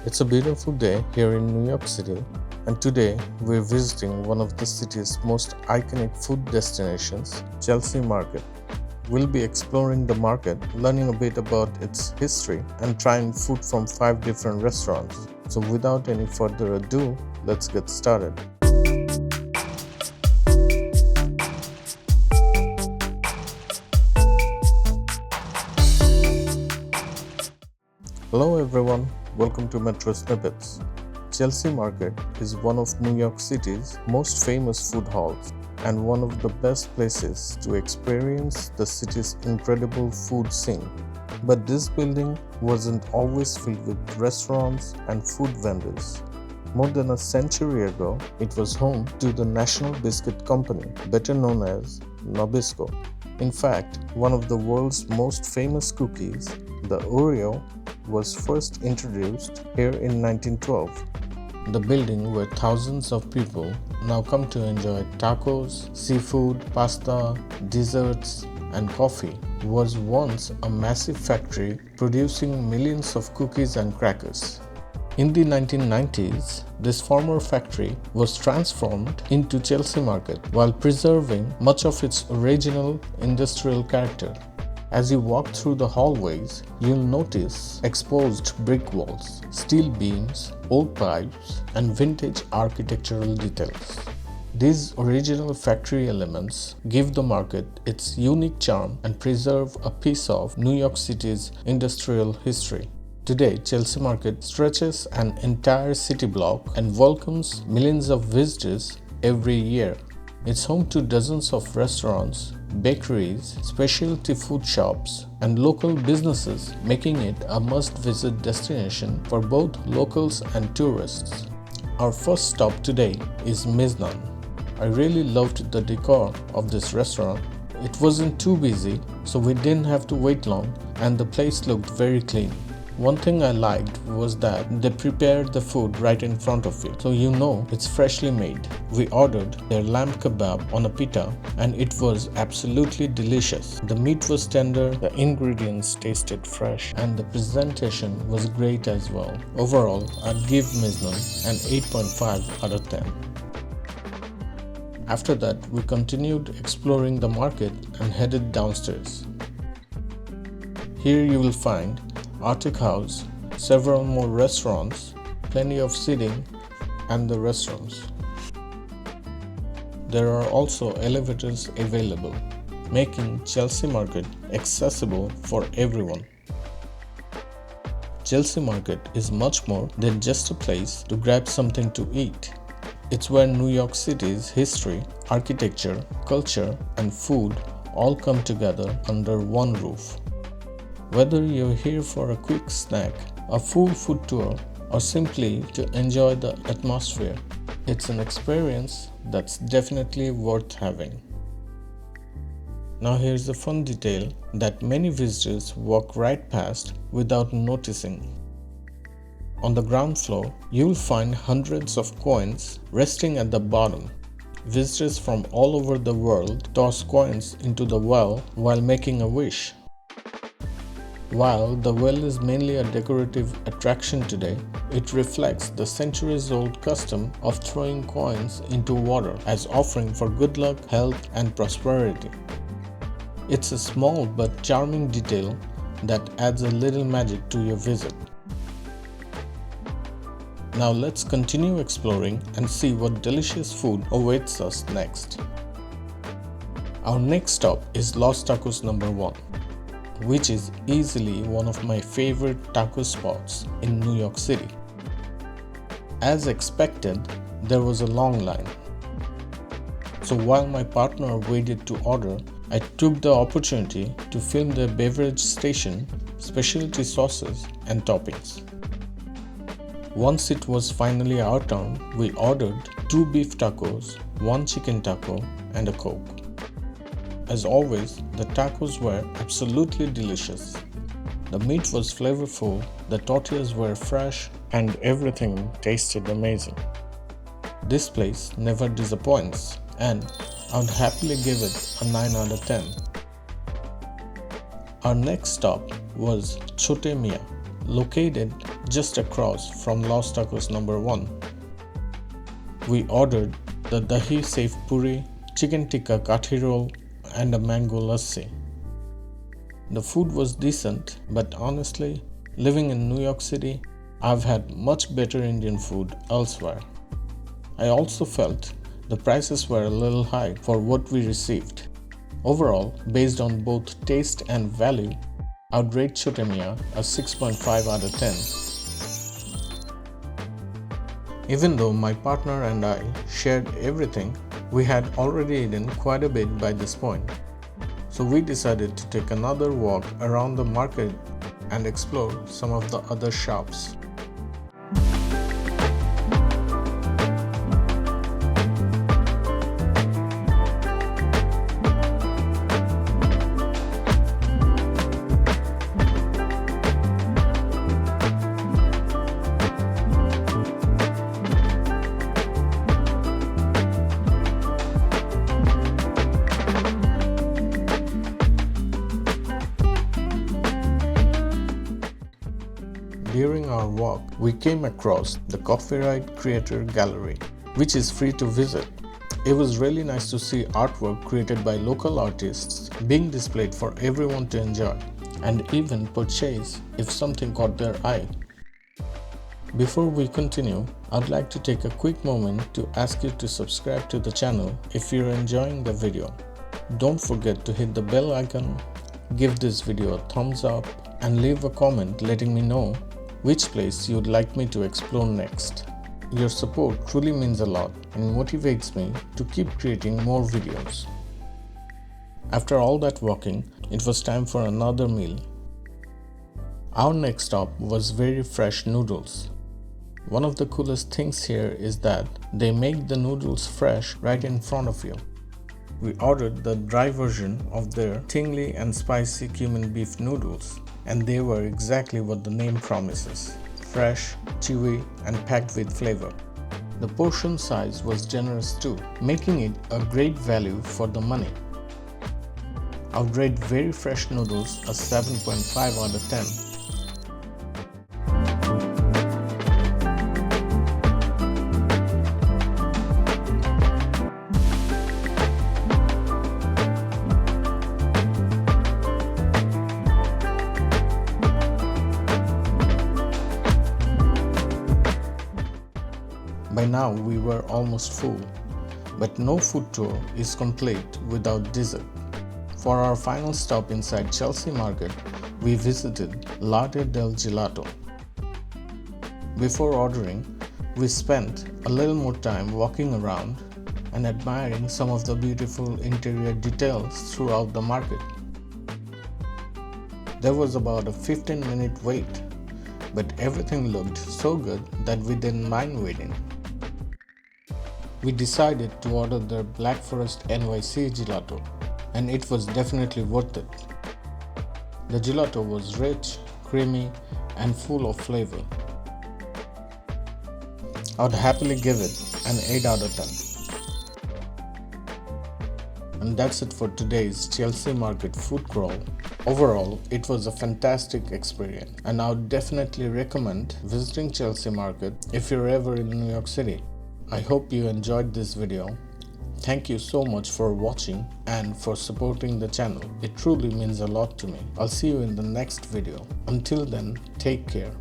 It's a beautiful day here in New York City, and today we're visiting one of the city's most iconic food destinations, Chelsea Market. We'll be exploring the market, learning a bit about its history, and trying food from 5 different restaurants. So, without any further ado, let's get started. Hello everyone, welcome to Metro Snippets. Chelsea Market is one of New York City's most famous food halls and one of the best places to experience the city's incredible food scene. But this building wasn't always filled with restaurants and food vendors. More than a century ago, it was home to the National Biscuit Company, better known as Nabisco. In fact, one of the world's most famous cookies, the Oreo, was first introduced here in 1912. The building where thousands of people now come to enjoy tacos, seafood, pasta, desserts, and coffee was once a massive factory producing millions of cookies and crackers. In the 1990s, this former factory was transformed into Chelsea Market while preserving much of its original industrial character. As you walk through the hallways, you'll notice exposed brick walls, steel beams, old pipes, and vintage architectural details. These original factory elements give the market its unique charm and preserve a piece of New York City's industrial history. Today, Chelsea Market stretches an entire city block and welcomes millions of visitors every year. It's home to dozens of restaurants, bakeries, specialty food shops, and local businesses, making it a must-visit destination for both locals and tourists. Our first stop today is Miznon. I really loved the decor of this restaurant. It wasn't too busy, so we didn't have to wait long, and the place looked very clean. One thing I liked was that they prepared the food right in front of you, so you know it's freshly made. We ordered their lamb kebab on a pita and it was absolutely delicious. The meat was tender, the ingredients tasted fresh, and the presentation was great as well. Overall, I'd give Miznon an 8.5 out of 10. After that, we continued exploring the market and headed downstairs. Here you will find Arctic House, several more restaurants, plenty of seating, and the restrooms. There are also elevators available, making Chelsea Market accessible for everyone. Chelsea Market is much more than just a place to grab something to eat. It's where New York City's history, architecture, culture, and food all come together under one roof. Whether you're here for a quick snack, a full food tour, or simply to enjoy the atmosphere, it's an experience that's definitely worth having. Now here's a fun detail that many visitors walk right past without noticing. On the ground floor, you'll find hundreds of coins resting at the bottom. Visitors from all over the world toss coins into the well while making a wish. While the well is mainly a decorative attraction today, it reflects the centuries-old custom of throwing coins into water as offering for good luck, health, and prosperity. It's a small but charming detail that adds a little magic to your visit. Now let's continue exploring and see what delicious food awaits us next. Our next stop is Los Tacos number 1. Which is easily one of my favorite taco spots in New York City. As expected, there was a long line. So while my partner waited to order, I took the opportunity to film the beverage station, specialty sauces, and toppings. Once it was finally our turn, we ordered 2 beef tacos, 1 chicken taco, and a Coke. As always, the tacos were absolutely delicious. The meat was flavorful, the tortillas were fresh, and everything tasted amazing. This place never disappoints, and I'd happily give it a 9 out of 10. Our next stop was Chote Miya, located just across from Los Tacos number 1. We ordered the dahi safe puri, chicken tikka kathi roll, and a mango lassi. The food was decent, but honestly, living in New York City, I've had much better Indian food elsewhere. I also felt the prices were a little high for what we received. Overall, based on both taste and value, I'd rate Chote Miya a 6.5 out of 10. Even though my partner and I shared everything, we had already eaten quite a bit by this point. So we decided to take another walk around the market and explore some of the other shops. During our walk, we came across the Copyright Creator Gallery, which is free to visit. It was really nice to see artwork created by local artists being displayed for everyone to enjoy and even purchase if something caught their eye. Before we continue, I'd like to take a quick moment to ask you to subscribe to the channel if you're enjoying the video. Don't forget to hit the bell icon, give this video a thumbs up, and leave a comment letting me know which place you'd like me to explore next. Your support truly means a lot and motivates me to keep creating more videos. After all that walking, it was time for another meal. Our next stop was very fresh noodles. One of the coolest things here is that they make the noodles fresh right in front of you. We ordered the dry version of their tingly and spicy cumin beef noodles, and they were exactly what the name promises: fresh, chewy, and packed with flavor. The portion size was generous too, making it a great value for the money. I would rate very fresh noodles a 7.5 out of 10. By now we were almost full, but no food tour is complete without dessert. For our final stop inside Chelsea Market, we visited Latte del Gelato. Before ordering, we spent a little more time walking around and admiring some of the beautiful interior details throughout the market. There was about a 15-minute wait, but everything looked so good that we didn't mind waiting. We decided to order their Black Forest NYC gelato, and it was definitely worth it. The gelato was rich, creamy, and full of flavor. I would happily give it an 8 out of 10. And that's it for today's Chelsea Market food crawl. Overall, it was a fantastic experience, and I would definitely recommend visiting Chelsea Market if you're ever in New York City. I hope you enjoyed this video. Thank you so much for watching and for supporting the channel. It truly means a lot to me. I'll see you in the next video. Until then, take care.